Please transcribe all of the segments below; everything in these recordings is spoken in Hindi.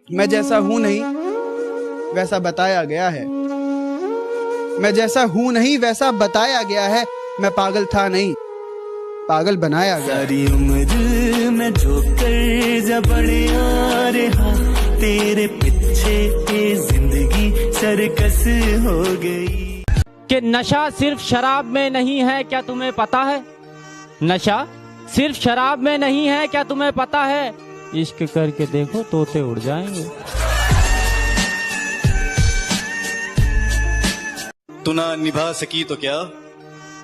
मैं जैसा हूं नहीं वैसा बताया गया है। मैं जैसा हूं नहीं वैसा बताया गया है। मैं पागल था नहीं, पागल बनाया गया। सारी उम्र में जो कर्जा बड़े आ रहा, तेरे पीछे ये जिंदगी सर्कस हो गई। कि नशा सिर्फ शराब में नहीं है, क्या तुम्हें पता है? नशा सिर्फ शराब में नहीं है, क्या तुम्हें पता है? इश्क करके देखो तोते उड़ जाएंगे। तू ना निभा सकी तो क्या,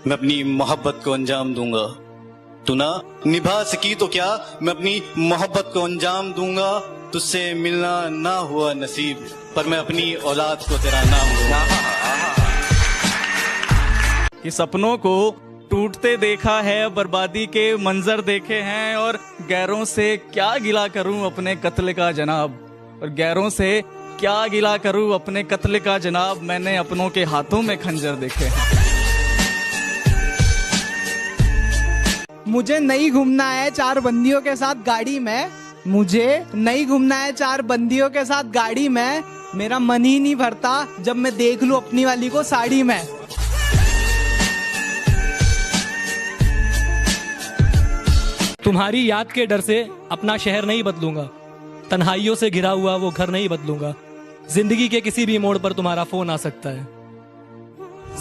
मैं अपनी मोहब्बत को अंजाम दूंगा। तू ना निभा सकी तो क्या, मैं अपनी मोहब्बत को अंजाम दूंगा। तुझसे मिलना ना हुआ नसीब, पर मैं अपनी औलाद को तेरा नाम दूंगा। कि सपनों को टूटते देखा है, बर्बादी के मंजर देखे हैं, और गैरों से क्या गिला करूं अपने कत्ल का जनाब, और गैरों से क्या गिला करूं अपने कत्ल का जनाब। मैंने अपनों के हाथों में खंजर देखे हैं। मुझे नहीं घूमना है 4 बंदियों के साथ गाड़ी में, मुझे नहीं घूमना है 4 बंदियों के साथ गाड़ी में। मेरा मन ही नहीं भरता जब मैं देख लूं अपनी वाली को साड़ी में। तुम्हारी याद के डर से अपना शहर नहीं बदलूंगा, तन्हाइयों से घिरा हुआ वो घर नहीं बदलूंगा। जिंदगी के किसी भी मोड़ पर तुम्हारा फोन आ सकता है,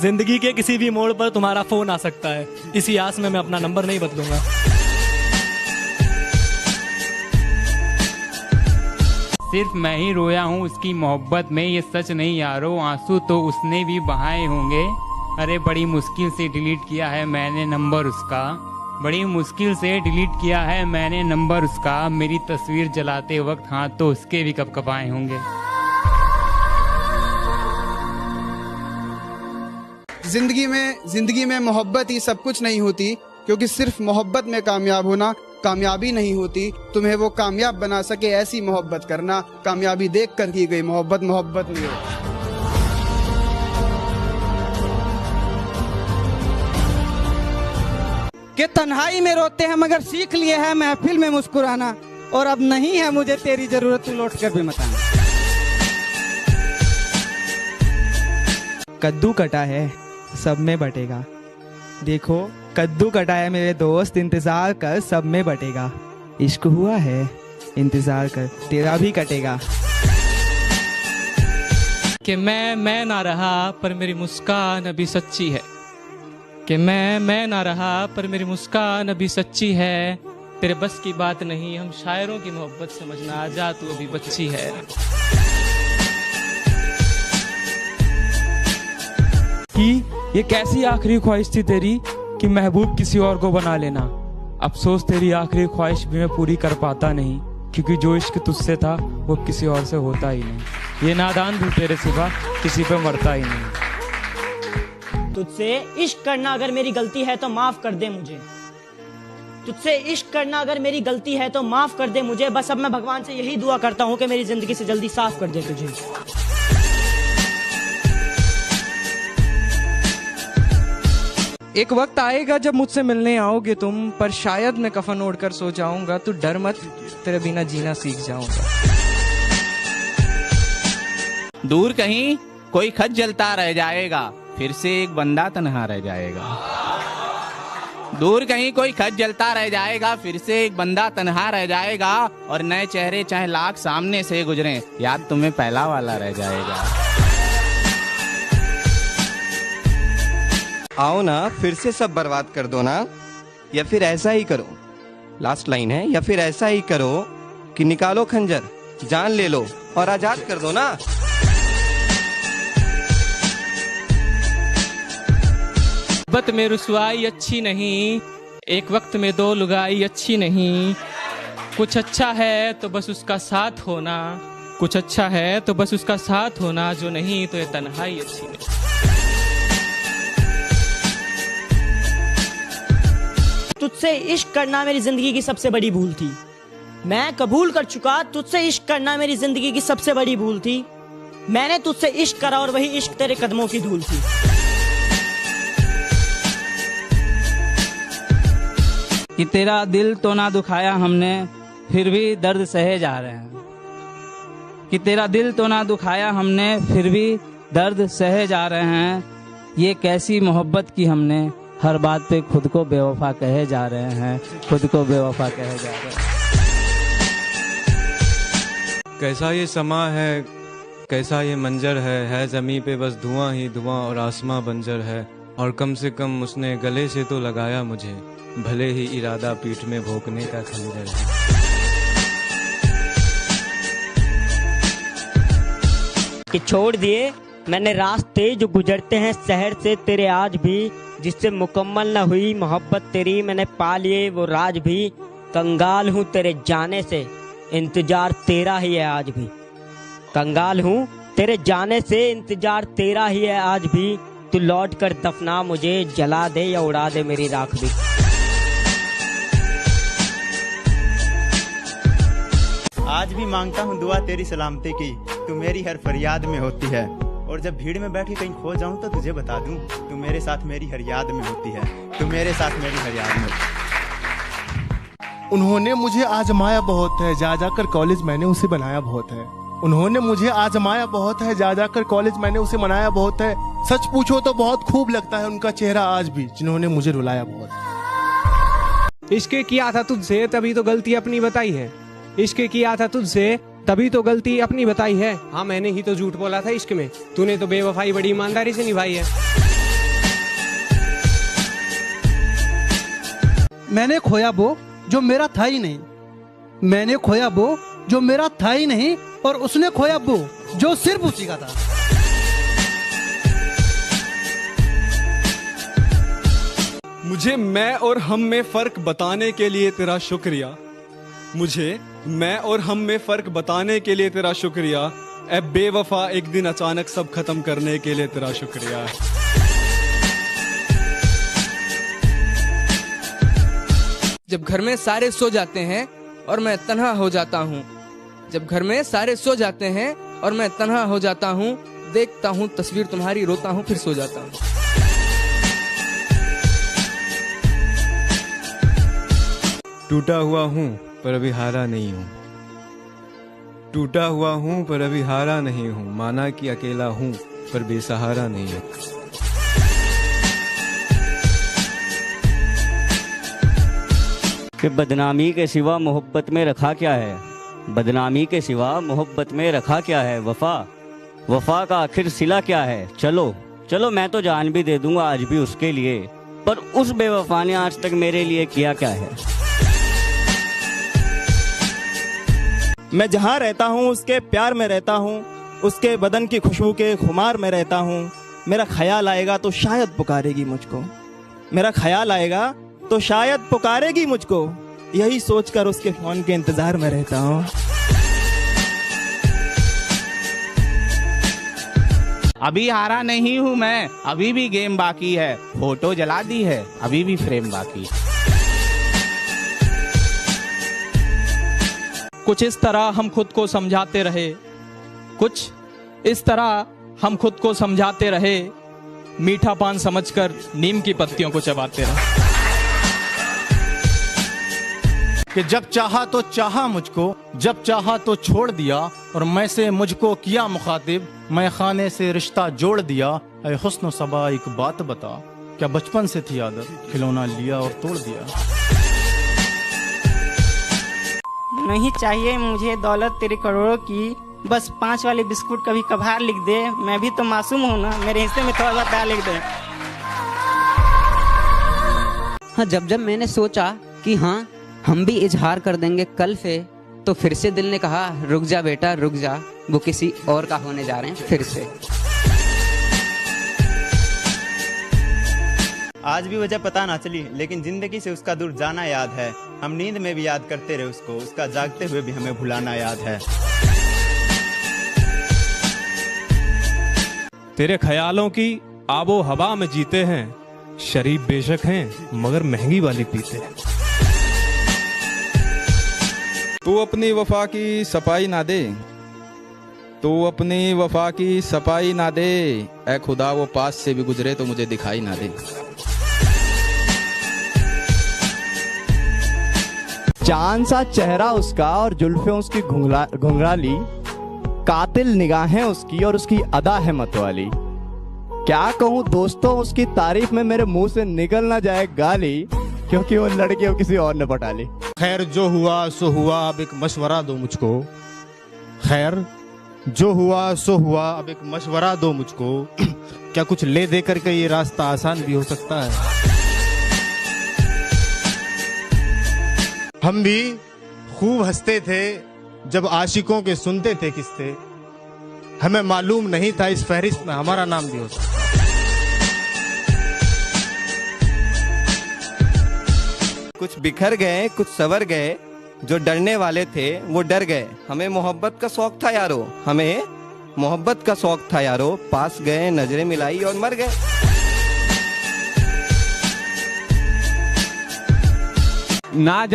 जिंदगी के किसी भी मोड़ पर तुम्हारा फोन आ सकता है। इसी आस में मैं अपना नंबर नहीं बदलूंगा। सिर्फ मैं ही रोया हूँ उसकी मोहब्बत में, ये सच नहीं यारो, आंसू तो उसने भी बहाए होंगे। अरे बड़ी मुश्किल से डिलीट किया है मैंने नंबर उसका, बड़ी मुश्किल से डिलीट किया है मैंने नंबर उसका। मेरी तस्वीर जलाते वक्त हाथ तो उसके भी कपकपाए होंगे। जिंदगी में मोहब्बत ही सब कुछ नहीं होती, क्योंकि सिर्फ मोहब्बत में कामयाब होना कामयाबी नहीं होती। तुम्हें वो कामयाब बना सके ऐसी मोहब्बत करना। कामयाबी देख कर की गई मोहब्बत मोहब्बत नहीं होती। कि तन्हाई में रोते हैं मगर सीख लिए हैं महफिल में मुस्कुराना, और अब नहीं है मुझे तेरी जरूरत, तू लौट कर भी मत आना। कद्दू कटा है सब में बटेगा, देखो कद्दू कटा है मेरे दोस्त, इंतजार कर सब में बटेगा। इश्क हुआ है इंतजार कर तेरा भी कटेगा। कि मैं ना रहा पर मेरी मुस्कान अभी सच्ची है, कि मैं ना रहा पर मेरी मुस्कान अभी सच्ची है। तेरे बस की बात नहीं, हम शायरों की मोहब्बत समझना, आजा तू अभी बच्ची है। कि ये कैसी आखिरी ख्वाहिश थी तेरी कि महबूब किसी और को बना लेना। अफसोस तेरी आखिरी ख्वाहिश भी मैं पूरी कर पाता नहीं, क्योंकि जो इश्क तुझसे था वो किसी और से होता ही नहीं। ये नादान भी तेरे सिवा किसी पे मरता ही नहीं। तुझसे इश्क करना अगर मेरी गलती है तो माफ कर दे मुझे, तुझसे इश्क करना अगर मेरी गलती है तो माफ कर दे मुझे। बस अब मैं भगवान से यही दुआ करता हूँ कि मेरी जिंदगी से जल्दी साफ कर दे तुझे। एक वक्त आएगा जब मुझसे मिलने आओगे तुम, पर शायद मैं कफन ओढ़कर सो जाऊंगा। तू डर मत, तेरे बिना जीना सीख जाऊंगा। दूर कहीं कोई खत जलता रह जाएगा, फिर से एक बंदा तन्हा रह जाएगा। दूर कहीं कोई खत जलता रह जाएगा, फिर से एक बंदा तन्हा रह जाएगा। और नए चेहरे चाहे लाख सामने से गुजरे, याद तुम्हें पहला वाला रह जाएगा। आओ ना फिर से सब बर्बाद कर दो ना, या फिर ऐसा ही करो, लास्ट लाइन है, या फिर ऐसा ही करो कि निकालो खंजर, जान ले लो और आजाद कर दो ना। मोहब्बत में रुसवाई अच्छी नहीं, एक वक्त में 2 लुगाई अच्छी नहीं। कुछ अच्छा है तो बस उसका साथ होना, कुछ अच्छा है तो बस उसका साथ होना, जो नहीं तो ये तन्हाई अच्छी नहीं। तुझसे इश्क करना मेरी जिंदगी की सबसे बड़ी भूल थी, मैं कबूल कर चुका। तुझसे इश्क करना मेरी जिंदगी की सबसे बड़ी भूल थी। मैंने तुझसे इश्क करा और वही इश्क तेरे कदमों की धूल थी। कि तेरा दिल तो ना दुखाया हमने, फिर भी दर्द सहे जा रहे हैं। कि तेरा दिल तो ना दुखाया हमने, फिर भी दर्द सहे जा रहे हैं। ये कैसी मोहब्बत की हमने, हर बात पे खुद को बेवफा कहे जा रहे हैं, खुद को बेवफा कहे जा रहे हैं। कैसा ये समा है, कैसा ये मंजर है ज़मीं पे बस धुआं ही धुआं और आसमां बंजर है। और कम से कम उसने गले से तो लगाया मुझे, भले ही इरादा पीठ में भोंकने का खंजर है। कि छोड़ दिए मैंने रास्ते जो गुजरते हैं शहर से तेरे आज भी, जिससे मुकम्मल न हुई मोहब्बत तेरी, मैंने पा लिए वो राज भी। कंगाल हूँ तेरे जाने से, इंतजार तेरा ही है आज भी। कंगाल हूँ तेरे जाने से, इंतजार तेरा ही है आज भी। तू लौट कर दफना मुझे, जला दे या उड़ा दे मेरी राख भी। आज भी मांगता हूँ दुआ तेरी सलामती की, तू मेरी हर फरियाद में होती है। और जब भीड़ में बैठ के कहीं खो जाऊं तो तुझे बता दूं, तू मेरे साथ मेरी हर याद में होती है, तू मेरे साथ मेरी हर याद में। उन्होंने मुझे आजमाया बहुत है, जा जाकर कॉलेज मैंने उसे बनाया बहुत है। उन्होंने मुझे आजमाया बहुत है, जा जाकर कॉलेज मैंने उसे मनाया बहुत है। सच पूछो तो बहुत खूब लगता है उनका चेहरा आज भी, जिन्होंने मुझे रुलाया बहुत। इश्क किया था तुझसे तभी तो गलती अपनी बताई है, इश्क किया था तुझसे तभी तो गलती अपनी बताई है। हाँ मैंने ही तो झूठ बोला था इश्क में, तूने तो बेवफाई बड़ी ईमानदारी से निभाई है। मैंने खोया वो जो मेरा था ही नहीं, मैंने खोया वो जो मेरा था ही नहीं, और उसने खोया वो जो सिर्फ उसी का था। मुझे मैं और हम में फर्क बताने के लिए तेरा शुक्रिया, मुझे मैं और हम में फर्क बताने के लिए तेरा शुक्रिया। ए बेवफा एक दिन अचानक सब खत्म करने के लिए तेरा शुक्रिया। जब घर में सारे सो जाते हैं और मैं तन्हा हो जाता हूँ, जब घर में सारे सो जाते हैं और मैं तन्हा हो जाता हूँ, देखता हूँ तस्वीर तुम्हारी, रोता हूँ फिर सो जाता हूँ। टूटा हुआ हूँ पर अभी हारा नहीं हूँ, टूटा हुआ हूँ पर अभी हारा नहीं हूँ। माना कि अकेला हूँ पर बेसहारा नहीं हूँ। कि बदनामी के सिवा मोहब्बत में रखा क्या है, बदनामी के सिवा मोहब्बत में रखा क्या है। वफा वफा का आखिर सिला क्या है। चलो चलो मैं तो जान भी दे दूंगा आज भी उसके लिए, पर उस बेवफा ने आज तक मेरे लिए किया क्या है। मैं जहाँ रहता हूँ उसके प्यार में रहता हूँ, उसके बदन की खुशबू के खुमार में रहता हूँ। मेरा ख्याल आएगा तो शायद पुकारेगी मुझको, मेरा ख्याल आएगा तो शायद पुकारेगी मुझको, यही सोचकर उसके फोन के इंतजार में रहता हूँ। अभी हारा नहीं हूँ मैं, अभी भी गेम बाकी है। फोटो जला दी है, अभी भी फ्रेम बाकी। कुछ इस तरह हम खुद को समझाते रहे, कुछ इस तरह हम खुद को समझाते रहे, मीठा पान समझकर नीम की पत्तियों को चबाते रहे। कि जब चाहा तो चाहा मुझको, जब चाहा तो छोड़ दिया, और मैं से मुझको किया मुखातिब, मैं खाने से रिश्ता जोड़ दिया। ऐ हुस्न सबा एक बात बता, क्या बचपन से थी आदत, खिलौना लिया और तोड़ दिया। नहीं चाहिए मुझे दौलत तेरे करोड़ों की, बस 5 वाले बिस्कुट कभी कभार लिख दे। मैं भी तो मासूम हूँ ना, मेरे हिस्से में थोड़ा सा प्यार लिख दे। हाँ जब जब मैंने सोचा कि हाँ हम भी इजहार कर देंगे कल से, तो फिर से दिल ने कहा रुक जा बेटा रुक जा, वो किसी और का होने जा रहे हैं फिर से। आज भी वजह पता ना चली, लेकिन जिंदगी से उसका दूर जाना याद है। हम नींद में भी याद करते रहे उसको, उसका जागते हुए भी हमें भुलाना याद है। तेरे ख्यालों की आबो हवा में जीते हैं, शरीफ बेशक हैं मगर महंगी वाली पीते हैं। तू अपनी वफा की सफाई ना दे, तू अपनी वफा की सफाई ना दे, ऐ खुदा वो पास से भी गुजरे तो मुझे दिखाई ना दे। चांद सा चेहरा उसका और जुल्फे उसकी घुंघराली, कातिल निगाहें उसकी और उसकी अदा है मतवाली। क्या कहूँ दोस्तों, उसकी तारीफ में मेरे मुंह से निकल ना जाए गाली, क्योंकि वो लड़की अब किसी और ने पटा ली। खैर जो हुआ सो हुआ, अब एक मशवरा दो मुझको। खैर जो हुआ सो हुआ, अब एक मशवरा दो मुझको। क्या कुछ ले दे करके ये रास्ता आसान भी हो सकता है? हम भी खूब हंसते थे जब आशिकों के सुनते थे किस्से। हमें मालूम नहीं था इस फहरिस्त में हमारा नाम भी हो सकता। कुछ बिखर गए, कुछ सवर गए, जो डरने वाले थे वो डर गए। हमें मोहब्बत का शौक था यारो, हमें मोहब्बत का शौक था यारो। पास गए, नजरें मिलाई और मर गए। ना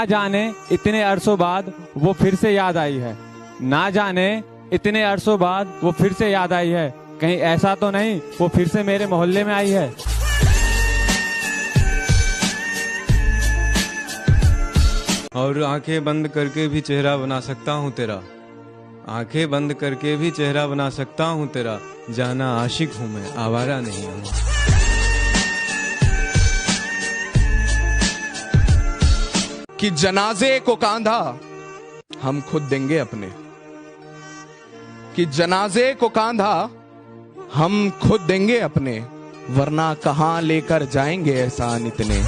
जाने इतने अरसों बाद वो फिर से याद आई है। ना जाने इतने अरसों बाद वो फिर से याद आई है। कहीं ऐसा तो नहीं वो फिर से मेरे मोहल्ले में आई है। और आंखें बंद करके भी चेहरा बना सकता हूँ तेरा। आंखें बंद करके भी चेहरा बना सकता हूँ तेरा। जाना आशिक हूँ मैं, आवारा नहीं हूँ। कि जनाजे को कांधा हम खुद देंगे अपने। कि जनाजे को कांधा हम खुद देंगे अपने, वरना कहां लेकर जाएंगे एहसान इतने।